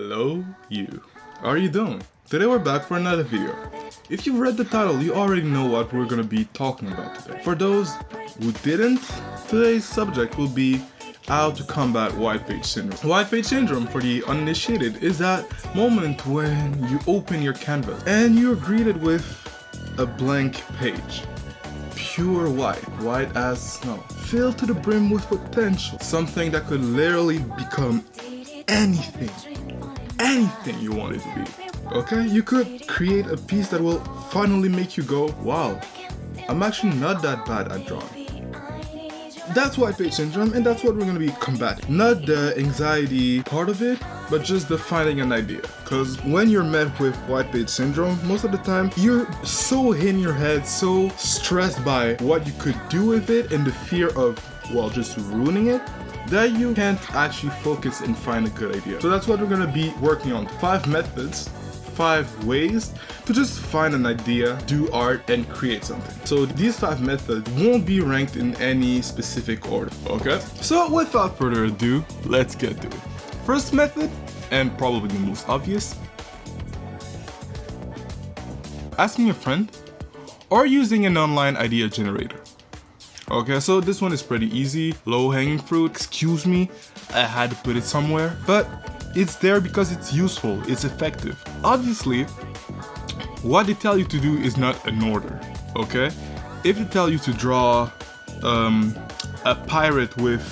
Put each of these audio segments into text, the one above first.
Hello, you. How are you doing? Today we're back for another video. If you've read the title, you already know what we're gonna be talking about today. For those who didn't, today's subject will be how to combat white page syndrome. White page syndrome, for the uninitiated, is that moment when you open your canvas and you're greeted with a blank page. Pure white as snow, filled to the brim with potential. Something that could literally become anything you want it to be. Okay, you could create a piece that will finally make you go, wow, I'm actually not that bad at drawing. That's white page syndrome, and that's what we're gonna be combating. Not the anxiety part of it, but just the finding an idea. Because when you're met with white page syndrome, most of the time, you're so in your head, so stressed by what you could do with it and the fear of, well, just ruining it, that you can't actually focus and find a good idea. So that's what we're gonna be working on. 5 methods, 5 ways to just find an idea, do art, and create something. So these 5 methods won't be ranked in any specific order, okay? So without further ado, let's get to it. First method, and probably the most obvious, asking a friend or using an online idea generator. Okay, so this one is pretty easy, low-hanging fruit. Excuse me, I had to put it somewhere, but it's there because it's useful, it's effective. Obviously, what they tell you to do is not an order, okay? If they tell you to draw a pirate with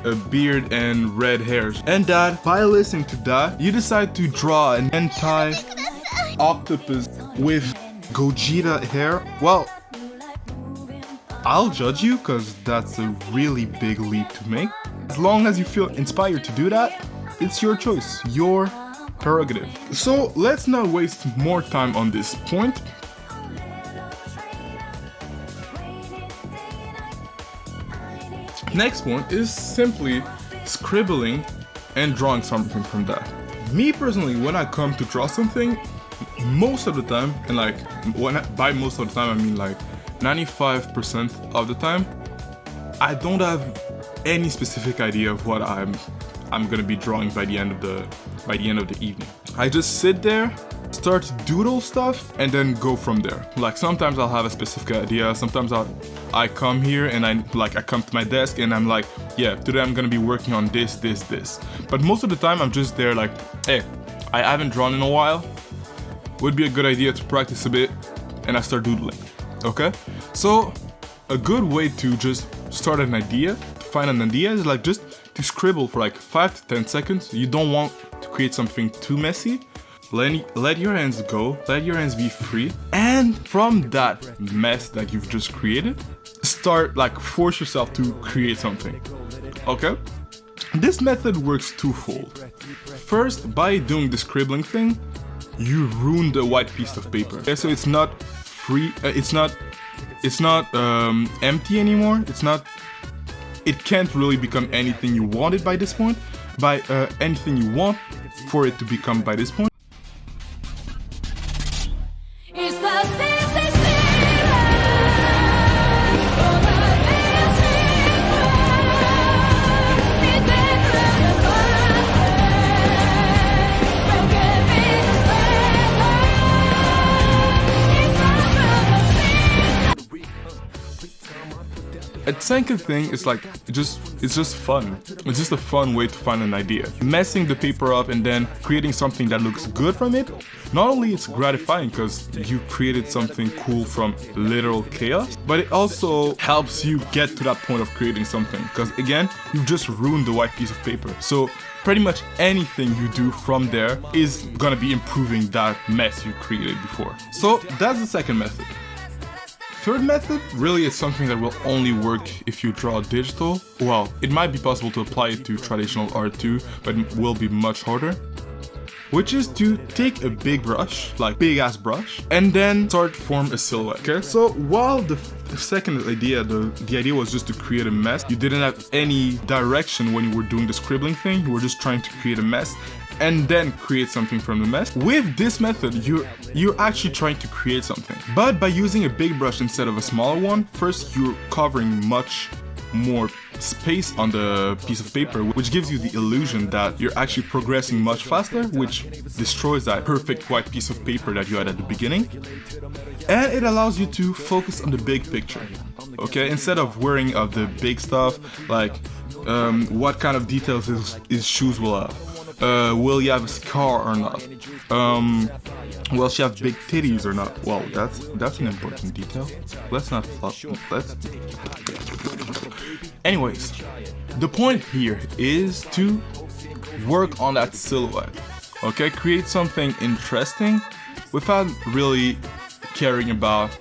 a beard and red hairs, and that by listening to that, you decide to draw an anti-octopus with Gogeta hair, well, I'll judge you because that's a really big leap to make. As long as you feel inspired to do that, it's your choice, your prerogative. So let's not waste more time on this point. Next point is simply scribbling and drawing something from that. Me personally, when I come to draw something, most of the time, and like by most of the time I mean like 95% of the time, I don't have any specific idea of what I'm gonna be drawing by the end of the evening. I just sit there, start to doodle stuff, and then go from there. Like sometimes I'll have a specific idea, sometimes I come here and I come to my desk and I'm like, yeah, today I'm gonna be working on this. But most of the time I'm just there like, hey, I haven't drawn in a while, would be a good idea to practice a bit, and I start doodling. Okay, so a good way to just start an idea, to find an idea, is like just to scribble for like 5 to 10 seconds. You don't want to create something too messy. Let your hands go, let your hands be free, and from that mess that you've just created, start like force yourself to create something. Okay, this method works twofold. First, by doing the scribbling thing, you ruin the white piece of paper. Okay, so it's not free, it's not empty anymore. It can't really become anything you wanted by this point, anything you want for it to become by this point. A second thing is like, it's just fun. It's just a fun way to find an idea. Messing the paper up and then creating something that looks good from it, not only it's gratifying because you created something cool from literal chaos, but it also helps you get to that point of creating something. Because again, you've just ruined the white piece of paper. So pretty much anything you do from there is gonna be improving that mess you created before. So that's the second method. Third method really is something that will only work if you draw digital. Well, it might be possible to apply it to traditional art too, but it will be much harder. Which is to take a big brush, like big ass brush, and then start to form a silhouette. Okay, so while the second idea, the idea was just to create a mess, you didn't have any direction when you were doing the scribbling thing, you were just trying to create a mess and then create something from the mess. With this method, you're actually trying to create something. But by using a big brush instead of a smaller one, first you're covering much more space on the piece of paper, which gives you the illusion that you're actually progressing much faster, which destroys that perfect white piece of paper that you had at the beginning. And it allows you to focus on the big picture, okay? Instead of worrying of the big stuff, like what kind of details his shoes will have. Will you have a scar or not? Will she have big titties or not? Well, that's an important detail. Let's not Anyways, the point here is to work on that silhouette, okay? Create something interesting without really caring about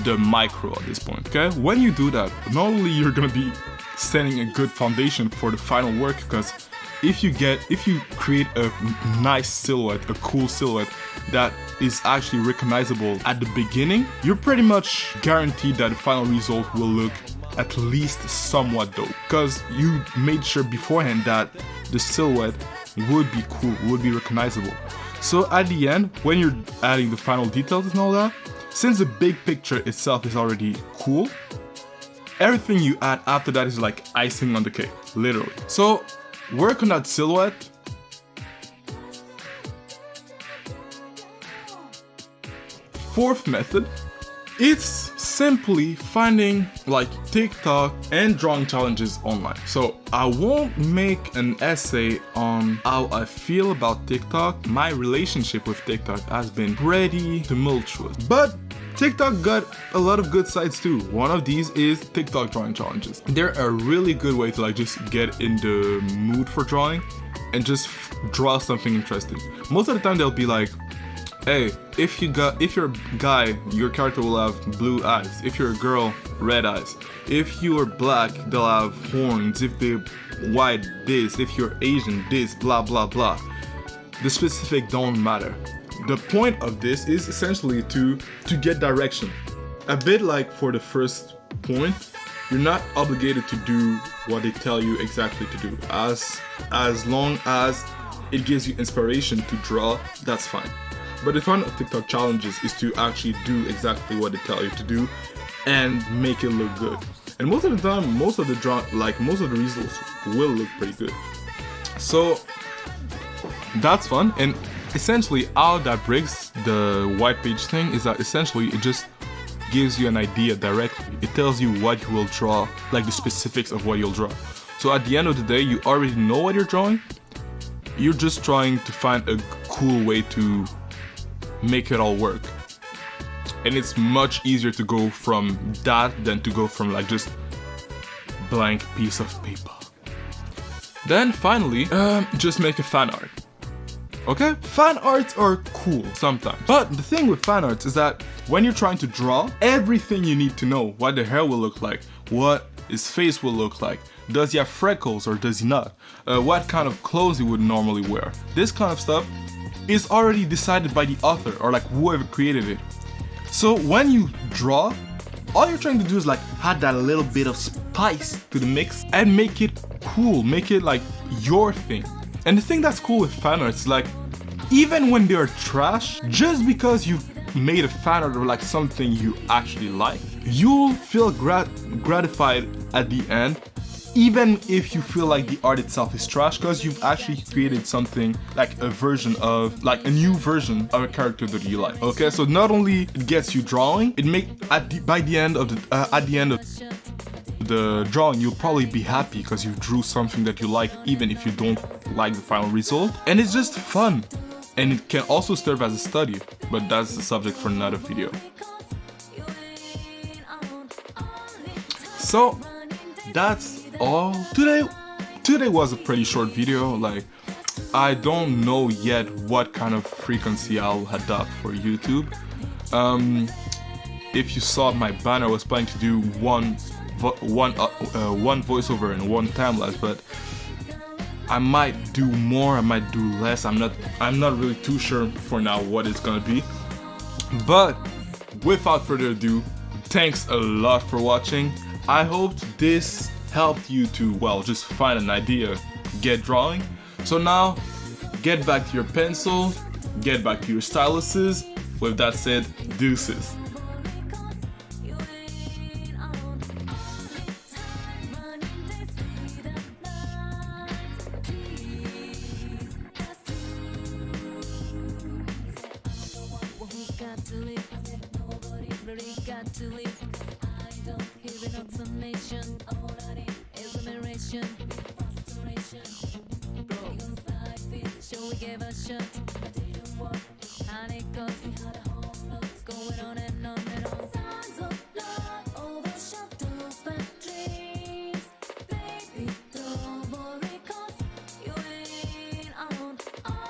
the micro at this point, okay? When you do that, not only you're gonna be setting a good foundation for the final work, because if you create a nice silhouette, a cool silhouette that is actually recognizable at the beginning, you're pretty much guaranteed that the final result will look at least somewhat dope, because you made sure beforehand that the silhouette would be cool, would be recognizable. So at the end, when you're adding the final details and all that, since the big picture itself is already cool, everything you add after that is like icing on the cake, literally. So work on that silhouette. Fourth method, it's simply finding like TikTok and drawing challenges online. So I won't make an essay on how I feel about TikTok. My relationship with TikTok has been pretty tumultuous, but TikTok got a lot of good sides too. One of these is TikTok drawing challenges. They're a really good way to like just get in the mood for drawing and just draw something interesting. Most of the time they'll be like, hey, if you're a guy, your character will have blue eyes. If you're a girl, red eyes. If you are black, they'll have horns. If they're white, this. If you're Asian, this, blah, blah, blah. The specific don't matter. The point of this is essentially to get direction. A bit like for the first point, you're not obligated to do what they tell you exactly to do. As long as it gives you inspiration to draw, that's fine. But the fun of TikTok challenges is to actually do exactly what they tell you to do and make it look good. And most of the time, most of the results will look pretty good. So that's fun. And essentially how that breaks the white page thing is that essentially it just gives you an idea directly. It tells you what you will draw, like the specifics of what you'll draw. So at the end of the day, you already know what you're drawing. You're just trying to find a cool way to make it all work. And it's much easier to go from that than to go from like just blank piece of paper. Then finally, just make a fan art. Okay? Fan arts are cool sometimes. But the thing with fan arts is that when you're trying to draw, everything you need to know, what the hair will look like, what his face will look like, does he have freckles or does he not, what kind of clothes he would normally wear, this kind of stuff is already decided by the author or like whoever created it. So when you draw, all you're trying to do is like add that little bit of spice to the mix and make it cool, make it like your thing. And the thing that's cool with fan arts is like, even when they're trash, just because you've made a fan art or like something you actually like, you'll feel gratified at the end, even if you feel like the art itself is trash, because you've actually created something like a version of, like a new version of a character that you like. Okay, so not only it gets you drawing, it by the end of the drawing, you'll probably be happy because you drew something that you like, even if you don't like the final result. And it's just fun. And it can also serve as a study, but that's the subject for another video. So that's all. Today was a pretty short video. Like, I don't know yet what kind of frequency I'll adopt for YouTube. If you saw my banner, I was planning to do one voiceover and one time lapse, but I might do more, I might do less. I'm not really too sure for now what it's gonna be. But without further ado, thanks a lot for watching. I hope this helped you to, well, just find an idea, get drawing. So now, get back to your pencil, get back to your styluses. With that said, deuces. to leave. I said nobody really got to leave. Cause I don't hear an explanation. All I need is admiration, frustration. Broken like this, sure we gave a shot. I didn't want, and it cost me had a whole lot going on and on.